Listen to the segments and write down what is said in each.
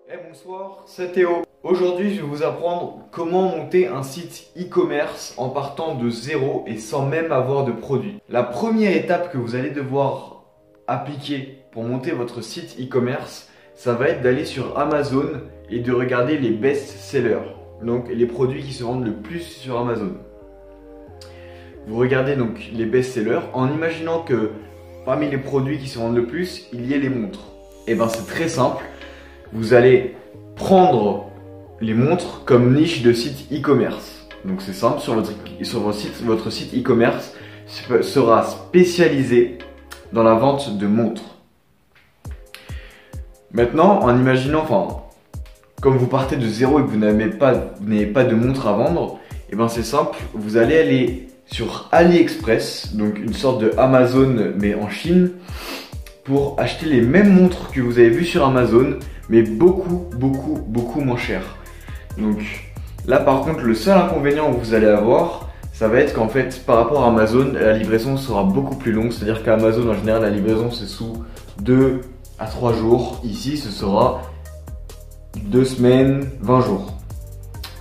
Bonsoir, c'est Théo. Aujourd'hui, je vais vous apprendre comment monter un site e-commerce en partant de zéro et sans même avoir de produit. La première étape que vous allez devoir appliquer pour monter votre site e-commerce, ça va être d'aller sur Amazon et de regarder les best-sellers, donc les produits qui se vendent le plus sur Amazon. Vous regardez donc les best-sellers en imaginant que parmi les produits qui se vendent le plus, il y ait les montres. Et ben c'est très simple. Vous allez prendre les montres comme niche de site e-commerce. Donc c'est simple, sur votre site e-commerce sera spécialisé dans la vente de montres. Maintenant, en imaginant, comme vous partez de zéro et que vous n'avez pas de montre à vendre, et ben c'est simple, vous allez aller sur AliExpress, donc une sorte de Amazon mais en Chine, pour acheter les mêmes montres que vous avez vues sur Amazon, mais beaucoup moins cher. Donc là par contre, le seul inconvénient que vous allez avoir, ça va être qu'en fait par rapport à Amazon, la livraison sera beaucoup plus longue. C'est à dire qu'à Amazon en général la livraison c'est sous 2 à 3 jours. Ici ce sera 2 semaines, 20 jours.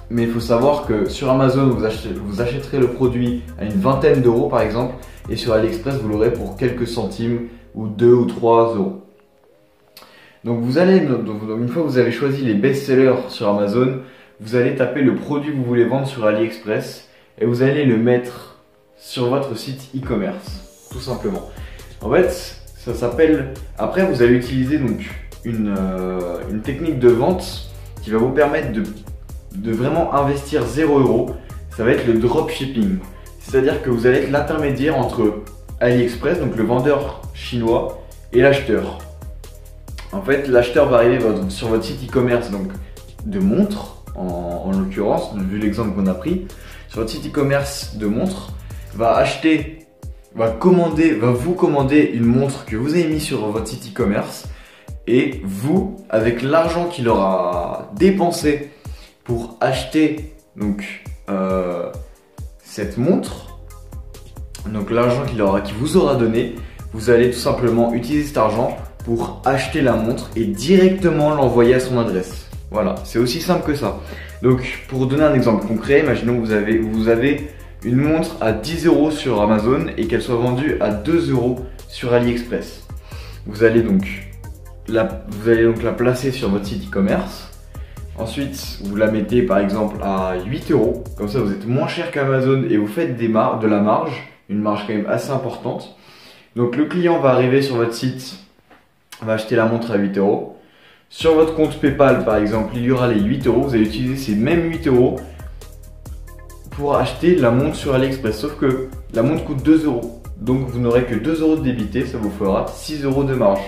Mais il faut savoir que sur Amazon vous achèterez le produit à une vingtaine d'euros par exemple, et sur AliExpress vous l'aurez pour quelques centimes ou 2 ou 3 euros. Donc une fois que vous avez choisi les best-sellers sur Amazon, vous allez taper le produit que vous voulez vendre sur AliExpress et vous allez le mettre sur votre site e-commerce, tout simplement. En fait, ça s'appelle... Après, vous allez utiliser donc une technique de vente qui va vous permettre de vraiment investir 0 euros. Ça va être le dropshipping. C'est-à-dire que vous allez être l'intermédiaire entre AliExpress, donc le vendeur chinois, et l'acheteur. En fait, l'acheteur va arriver sur votre site e-commerce donc de montres, en l'occurrence, vu l'exemple qu'on a pris, sur votre site e-commerce de montres, va vous commander une montre que vous avez mis sur votre site e-commerce, et vous, avec l'argent qu'il aura dépensé pour acheter donc cette montre, donc l'argent qu'il vous aura donné, vous allez tout simplement utiliser cet argent pour acheter la montre et directement l'envoyer à son adresse. Voilà, c'est aussi simple que ça. Donc pour donner un exemple concret, imaginons que vous avez une montre à 10 euros sur Amazon et qu'elle soit vendue à 2 euros sur AliExpress. Vous allez donc la placer sur votre site e-commerce. Ensuite, vous la mettez par exemple à 8 euros. Comme ça, vous êtes moins cher qu'Amazon et vous faites de la marge, une marge quand même assez importante. Donc le client va arriver sur votre site, va acheter la montre à 8 euros. Sur votre compte PayPal par exemple, il y aura les 8 euros. Vous allez utiliser ces mêmes 8 euros pour acheter la montre sur AliExpress. Sauf que la montre coûte 2 euros. Donc vous n'aurez que 2 euros de débité, ça vous fera 6 euros de marge.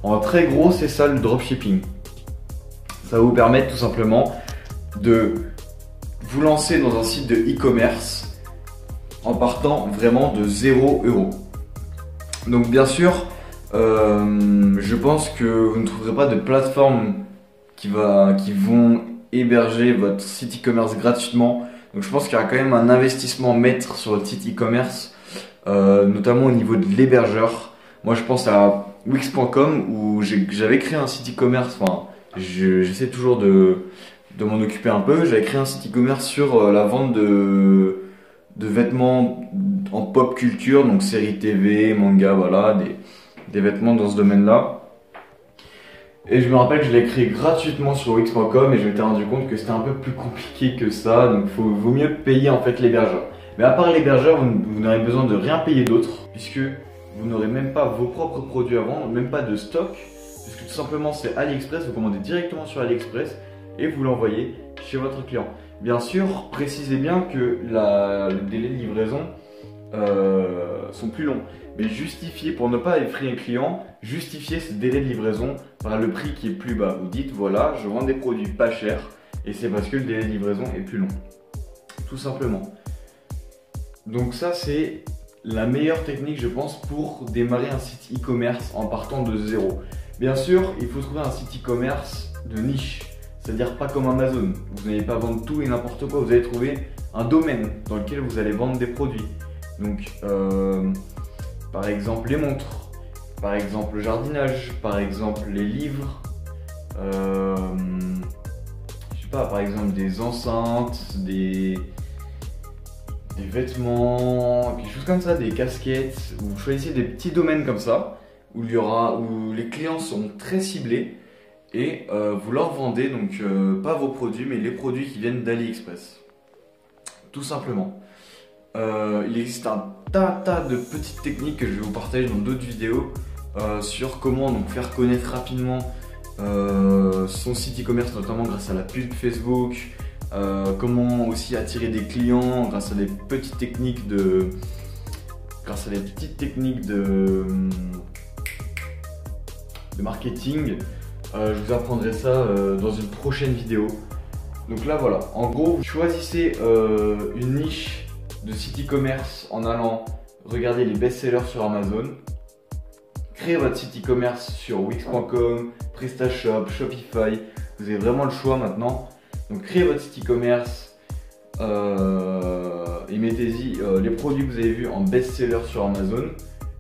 En très gros, c'est ça le dropshipping. Ça va vous permettre tout simplement de vous lancer dans un site de e-commerce en partant vraiment de 0 euros. Donc bien sûr, je pense que vous ne trouverez pas de plateforme qui vont héberger votre site e-commerce gratuitement. Donc je pense qu'il y aura quand même un investissement à mettre sur votre site e-commerce, notamment au niveau de l'hébergeur. Moi je pense à Wix.com où j'avais créé un site e-commerce, j'essaie toujours de m'en occuper un peu. J'avais créé un site e-commerce sur la vente de vêtements en pop culture, donc séries TV, manga, voilà, des vêtements dans ce domaine-là. Et je me rappelle que je l'ai créé gratuitement sur Wix.com et je m'étais rendu compte que c'était un peu plus compliqué que ça, donc vaut mieux payer en fait l'hébergeur. Mais à part l'hébergeur, vous n'aurez besoin de rien payer d'autre, puisque vous n'aurez même pas vos propres produits à vendre, même pas de stock, puisque tout simplement c'est AliExpress, vous commandez directement sur AliExpress et vous l'envoyez chez votre client. Bien sûr, précisez bien que les délais de livraison sont plus longs. Mais justifiez, pour ne pas effrayer le client, justifiez ce délai de livraison par le prix qui est plus bas. Vous dites voilà, je vends des produits pas chers et c'est parce que le délai de livraison est plus long. Tout simplement. Donc ça c'est la meilleure technique je pense pour démarrer un site e-commerce en partant de zéro. Bien sûr, il faut trouver un site e-commerce de niche. C'est-à-dire pas comme Amazon, vous n'allez pas vendre tout et n'importe quoi, vous allez trouver un domaine dans lequel vous allez vendre des produits. Donc par exemple les montres, par exemple le jardinage, par exemple les livres, pas, par exemple des enceintes, des vêtements, quelque chose comme ça, des casquettes. Vous choisissez des petits domaines comme ça où les clients sont très ciblés et vous leur vendez donc pas vos produits mais les produits qui viennent d'AliExpress. Tout simplement. Il existe un tas de petites techniques que je vais vous partager dans d'autres vidéos sur comment donc faire connaître rapidement son site e-commerce, notamment grâce à la pub Facebook, comment aussi attirer des clients grâce à des petites techniques de marketing. Je vous apprendrai ça dans une prochaine vidéo. Donc là voilà, en gros vous choisissez une niche de site e-commerce en allant regarder les best-sellers sur Amazon. Créez votre site e-commerce sur Wix.com, PrestaShop, Shopify. Vous avez vraiment le choix maintenant. Donc créez votre site e-commerce et mettez-y les produits que vous avez vus en best-seller sur Amazon.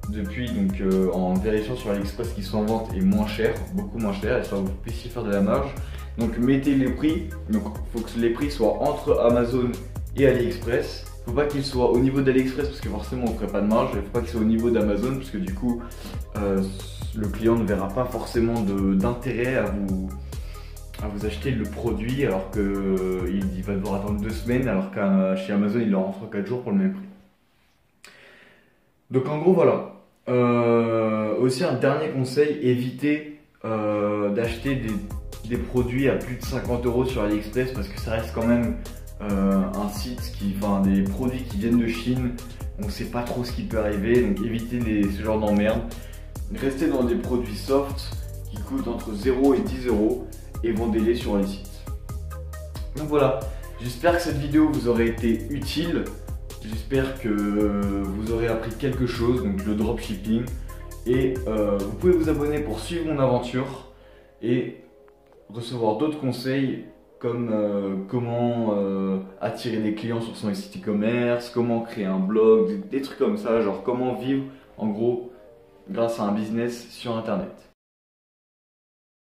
Depuis donc en vérifiant sur AliExpress qui sont en vente et moins cher, beaucoup moins cher, et ça vous puissiez faire de la marge. Donc mettez les prix. Donc il faut que les prix soient entre Amazon et AliExpress. Il ne faut pas qu'ils soient au niveau d'AliExpress parce que forcément on ne ferait pas de marge. Il ne faut pas qu'ils soient au niveau d'Amazon parce que du coup le client ne verra pas forcément d'intérêt à vous acheter le produit alors qu'il va devoir attendre 2 semaines alors que chez Amazon il leur en fera 4 jours pour le même prix. Donc en gros voilà. Aussi un dernier conseil, évitez d'acheter des produits à plus de 50 € sur AliExpress parce que ça reste quand même un site des produits qui viennent de Chine, on ne sait pas trop ce qui peut arriver, donc évitez ce genre d'emmerde. Restez dans des produits soft qui coûtent entre 0 et 10 € et vendez-les sur les sites. Donc voilà, j'espère que cette vidéo vous aurait été utile, j'espère que vous aurez appris quelque chose, donc le dropshipping, et vous pouvez vous abonner pour suivre mon aventure et recevoir d'autres conseils comme comment attirer des clients sur son site e-commerce, comment créer un blog, des trucs comme ça, genre comment vivre en gros grâce à un business sur internet.